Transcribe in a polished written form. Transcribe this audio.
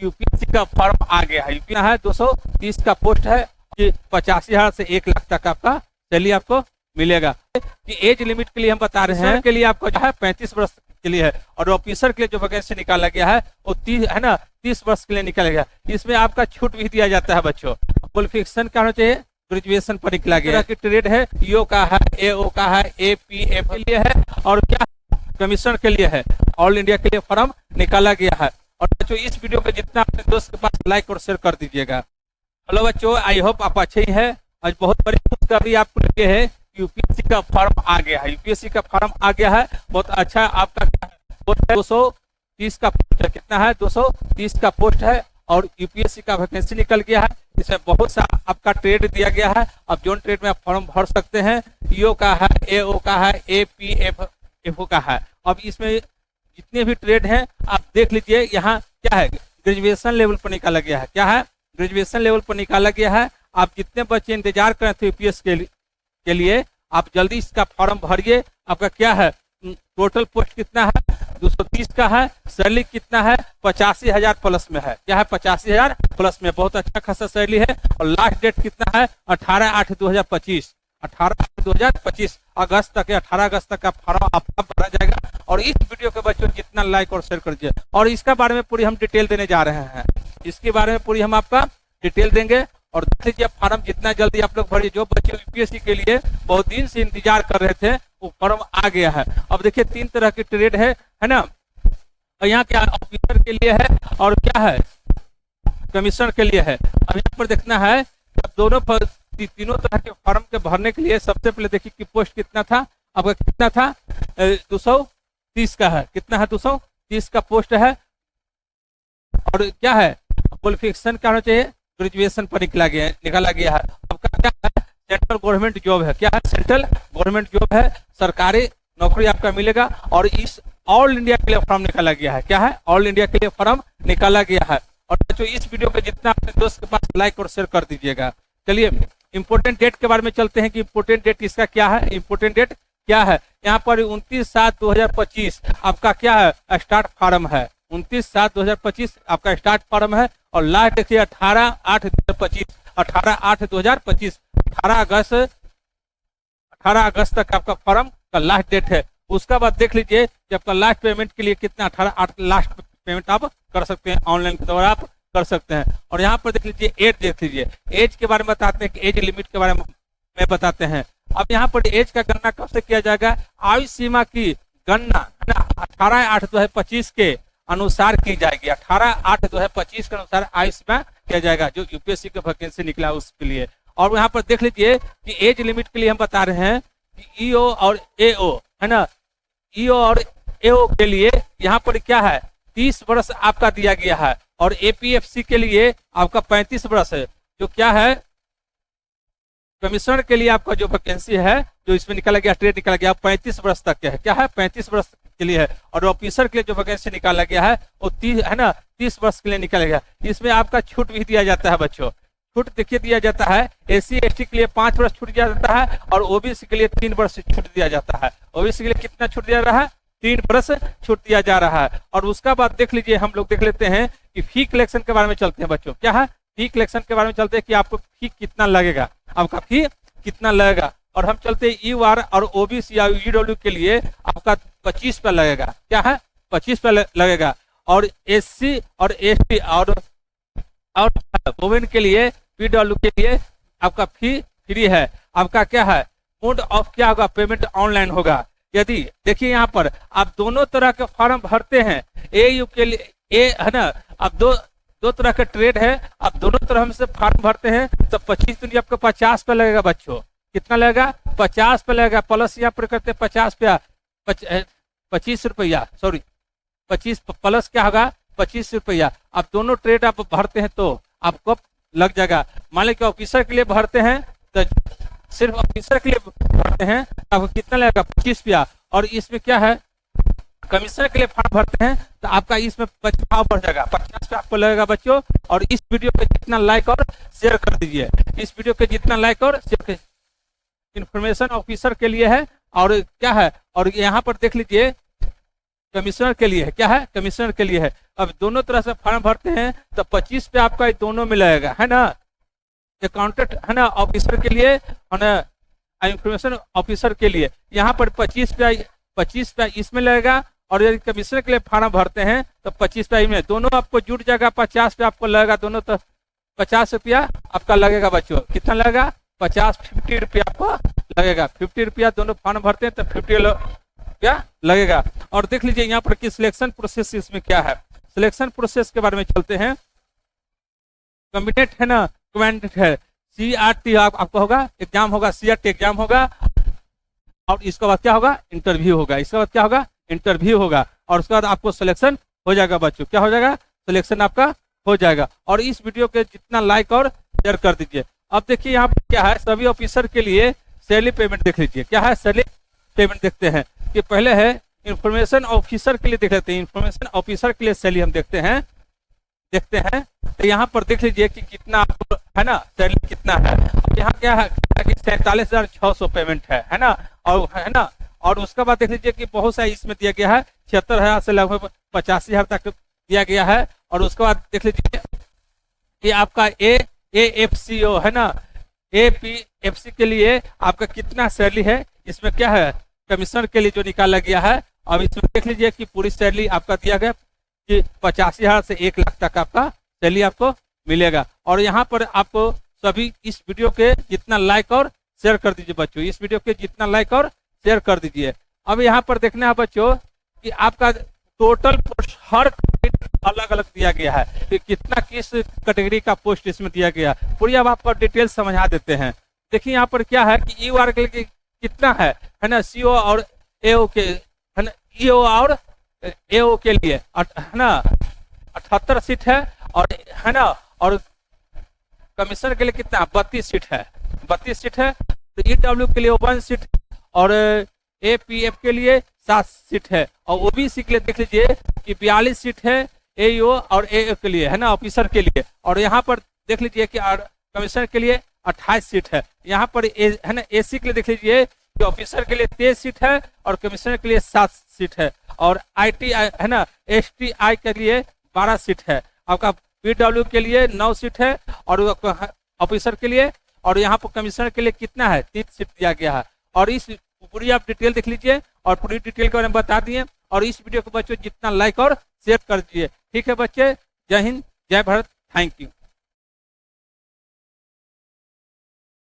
UPSC का form आ गया है। यूपी है 230 का पोस्ट है, 85,000 से 1 लाख तक आपका सैलरी आपको मिलेगा। कि एज लिमिट के लिए हम बता रहे हैं के लिए आपको जो है 35 वर्ष के लिए है, और ऑफिसर के लिए जो वैकेंसी निकाला गया है वो 30 वर्ष के लिए निकाला गया। इसमें आपका छूट भी दिया जाता है बच्चों। क्वालिफिकेशन क्या होना चाहिए, ग्रेजुएशन पर निकला गया कि ट्रेड है, ईओ का है, एओ का है, एपीएफ के लिए है, और क्या कमीशन के लिए है। ऑल इंडिया के लिए फॉर्म निकाला गया है। और बच्चों इस वीडियो को जितना अपने दोस्त के पास लाइक और शेयर कर दीजिएगा। हेलो बच्चों, आई होप आप अच्छे ही हैं। आज बहुत बड़ी खुशखबरी आपको लेके है, यूपीएससी का फॉर्म आ गया है। यूपीएससी का फॉर्म आ गया है, बहुत अच्छा। आपका क्या है, 230 का पोस्ट है। कितना है, 230 का पोस्ट है, और यूपीएससी का वैकेंसी निकल गया है। इसमें बहुत सा आपका ट्रेड दिया गया है। अब जोन ट्रेड में आप फॉर्म भर सकते हैं। ईओ का है, एओ का है, एपीएफ का है। अब इसमें जितने भी ट्रेड हैं आप देख लीजिए। यहाँ क्या है, ग्रेजुएशन लेवल पर निकाला गया है। क्या है, ग्रेजुएशन लेवल पर निकाला गया है। आप जितने बच्चे इंतजार कर रहे थे यूपीएससी के लिए, आप जल्दी इसका फॉर्म भरिए। आपका क्या है, टोटल पोस्ट कितना है, 230 का है। सैलरी कितना है, 85,000 प्लस में है। क्या है, 85,000 प्लस में, बहुत अच्छा खासा सैलरी है। और लास्ट डेट कितना है, 18/8/2025, 18/8/2025 अगस्त तक, 18 अगस्त तक का फॉर्म आपका भरा जाएगा। और इस वीडियो के बच्चों जितना लाइक और शेयर करिए। और इसका बारे में पूरी हम डिटेल देने जा रहे हैं। इसके बारे में पूरी हम आपका डिटेल देंगे। और देख लीजिए फॉर्म जितना जल्दी आप लोग भरिए। जो बच्चे यूपीएससी के लिए बहुत दिन से इंतजार कर रहे थे, वो फॉर्म आ गया है। अब देखिए 3 तरह के ट्रेड है ना। और यहाँ क्या ऑफिसर के लिए है, और क्या है कमीशन के लिए है। अब यहाँ पर देखना है तीनों तरह के फॉर्म के भरने के लिए सबसे पहले देखिए कि पोस्ट कितना था। आपका कितना था, 230 का है। कितना है, 230 का पोस्ट है। और क्या है, क्वालिफिकेशन क्या होना चाहिए, ग्रेजुएशन पर निकाला गया है। आपका क्या है, सेंट्रल गवर्नमेंट जॉब है। क्या है, सेंट्रल गवर्नमेंट जॉब है, सरकारी नौकरी आपका मिलेगा। और इस ऑल इंडिया के लिए फॉर्म निकाला गया है। क्या है, ऑल इंडिया के लिए फॉर्म निकाला गया है। और बच्चों इस वीडियो को जितना अपने दोस्त के पास लाइक और शेयर कर दीजिएगा। चलिए इंपोर्टेंट डेट के बारे में चलते हैं कि इंपोर्टेंट डेट इसका क्या है। इंपोर्टेंट डेट क्या है, यहाँ पर 29/7/2025 आपका क्या है, स्टार्ट फॉर्म है। 29/7/2025 आपका स्टार्ट फॉर्म है। और लास्ट देखिए 18/8/2025, 18/8/2025, 18 अगस्त तक आपका फॉर्म का लास्ट डेट है। उसका बाद देख लीजिए कि आपका लास्ट पेमेंट के लिए कितना, 18/8 लास्ट पेमेंट आप कर सकते हैं, ऑनलाइन के द्वारा आप कर सकते हैं। और यहाँ पर देख लीजिए एज, देख लीजिए एज के बारे में बताते हैं कि एज लिमिट के बारे में बताते हैं। अब यहाँ पर एज का गणना कब से किया जाएगा, आयु सीमा की गणना 18/8/2025 के अनुसार की जाएगी। 18/8/2025 के अनुसार आयु सीमा किया जाएगा, जो यूपीएससी का वैकेंसी निकला उसके लिए। और यहाँ पर देख लीजिए कि एज लिमिट के लिए हम बता रहे हैं कि ईओ और एओ है ना, ईओ और एओ के लिए यहाँ पर क्या है, 30 वर्ष आपका दिया गया है। और एपीएफसी के लिए आपका 35 वर्ष है। जो क्या है, कमिश्नर के लिए आपका जो वैकेंसी है, जो इसमें निकाला गया, ट्रेड निकाला गया, 35 वर्ष तक के है। क्या है, 35 वर्ष के लिए है। और ऑफिसर के लिए जो वैकेंसी निकाला गया है वो 30 वर्ष के लिए निकाला गया। इसमें आपका छूट भी दिया जाता है बच्चों। छूट देखिए दिया जाता है, SC/ST के लिए 5 वर्ष छूट दिया जाता है, और ओबीसी के लिए 3 वर्ष छूट दिया जाता है। ओबीसी के लिए कितना छूट दिया रहा है, 3 वर्ष छूट दिया जा रहा है। और उसका बाद देख लीजिए, हम लोग देख लेते हैं कि फी कलेक्शन के बारे में चलते हैं बच्चों। क्या है, फी कलेक्शन के बारे में चलते हैं कि आपको फी कितना लगेगा, आपका फी कितना लगेगा। और हम चलते हैं यूआर और ओबीसी या ईडब्ल्यू के लिए आपका 25 पे लगेगा। क्या है, 25 पे लगेगा। और SC और ST और वुमेन के लिए, पीडब्ल्यू के लिए आपका फी फ्री है। आपका क्या है, मोड ऑफ क्या होगा, पेमेंट ऑनलाइन होगा। यदि देखिए यहाँ पर आप दोनों तरह के फॉर्म भरते हैं, एयू के लिए ए है ना, आप दो तरह का ट्रेड है, आप दोनों तरह से फॉर्म भरते हैं तो 25 दूनी आपको 50 पे लगेगा बच्चों। कितना लगेगा, 50 पे लगेगा। प्लस यहाँ पर करते 50 पे 25 रुपया, सॉरी 25 प्लस क्या होगा, 25 रुपया। आप दोनों ट्रेड आप भरते हैं तो आपको लग जाएगा। मान लीजिए ऑफिसर के लिए भरते हैं तो सिर्फ ऑफिसर के लिए भरते हैं आपको कितना लगेगा, 25 रुपया। और इसमें क्या है, कमीशन के लिए फॉर्म भरते हैं तो आपका इसमें 50 बढ़ जाएगा, 50 पे आपको लगेगा बच्चों। और इस वीडियो पे जितना लाइक और शेयर कर दीजिए, इस वीडियो पे जितना लाइक और शेयर, इन्फॉर्मेशन ऑफिसर के लिए है। और क्या है, और यहाँ पर देख लीजिए कमिश्नर के लिए है, क्या है, कमिश्नर के लिए है। अब दोनों तरह से फॉर्म भरते हैं तो 25 पे आपका ये दोनों में लगेगा, है ना, अकाउंटेंट है ना ऑफिसर के लिए और ना इंफॉर्मेशन ऑफिसर के लिए यहाँ पर 25 पे इसमें लगेगा। और यदि कमिश्नर के लिए फॉर्म भरते हैं तो 25 पे में, दोनों आपको जुट जाएगा, 50 पे आपको लगेगा, दोनों तो 50 रुपया आपका लगेगा बच्चों। कितना लगेगा, 50 रुपया आपको लगेगा। 50 रुपया दोनों फॉर्म भरते हैं तो 50 रुपया लगेगा। और देख लीजिए यहाँ पर कि सिलेक्शन प्रोसेस इसमें क्या है। सिलेक्शन प्रोसेस के बारे में चलते हैं। कैंडिडेट है ना, कैंडिडेट है, CRT आपका होगा, एग्जाम होगा, CRT एग्जाम होगा। और इसके बाद क्या होगा, इंटरव्यू होगा। इसके बाद क्या होगा, इंटरव्यू होगा। और उसके बाद आपको सिलेक्शन हो जाएगा बच्चों, क्या हो जाएगा, सिलेक्शन आपका हो जाएगा। और इस वीडियो के जितना लाइक और शेयर कर दीजिए। अब देखिए यहाँ पर क्या है, सभी ऑफिसर के लिए सैलरी पेमेंट देख लीजिए। क्या है, सैलरी पेमेंट देखते हैं कि पहले है इंफॉर्मेशन ऑफिसर के लिए देख लेते हैं। इंफॉर्मेशन ऑफिसर के लिए सैलरी हम देखते हैं तो यहाँ पर देख लीजिए कि कितना आपको है ना, सैलरी कितना है। अब यहाँ क्या है कि 47,600 पेमेंट है ना, और है ना। और उसके बाद देख लीजिए कि बहुत सा इसमें दिया गया है, 76,000 से लगभग 85,000 तक दिया गया है। और उसके बाद देख लीजिए कि आपका AFCO है ना, APFC के लिए आपका कितना सैलरी है। इसमें क्या है, कमिश्नर के लिए जो निकाला गया है। अब इसमें देख लीजिए कि पूरी सैलरी आपका दिया गया कि 85,000 से 1 लाख तक आपका सैलरी आपको मिलेगा। और यहाँ पर आपको सभी इस वीडियो के जितना लाइक और शेयर कर दीजिए बच्चों, इस वीडियो के जितना लाइक और शेयर कर दीजिए। अब यहाँ पर देखना है बच्चों कि आपका टोटल पोस्ट हर अलग अलग दिया गया है कि कितना किस कैटेगरी का पोस्ट इसमें दिया गया है। पूरी अब आपको डिटेल समझा देते हैं। देखिए यहाँ पर क्या है कि EO के लिए कितना है ना, CO और AO के है ना, EO और AO के लिए है ना 78 सीट है। और है ना, और कमिश्नर के लिए कितना, 32 सीट है, 32 सीट है। तो EW के लिए 1 सीट और APF के लिए 7 सीट है। और OBC के लिए देख लीजिए कि 42 सीट है AO और AO के लिए, है ना, ऑफिसर के लिए। और यहाँ पर देख लीजिए कि कमिश्नर के लिए 28 सीट है। यहाँ पर है ना AC के लिए देख लीजिए कि ऑफिसर के लिए 23 सीट है और कमिश्नर के लिए 7 सीट है। और IT है ना, STI के लिए 12 सीट है। आपका PW के लिए 9 सीट है और ऑफिसर के लिए। और यहाँ पर कमिश्नर के लिए कितना है, 3 सीट दिया गया है। और इस पूरी आप डिटेल देख लीजिए और पूरी डिटेल के बारे में बता दिए। और इस वीडियो को बच्चों जितना लाइक और शेयर कर दीजिए। ठीक है बच्चे, जय हिंद, जय भारत, थैंक यू।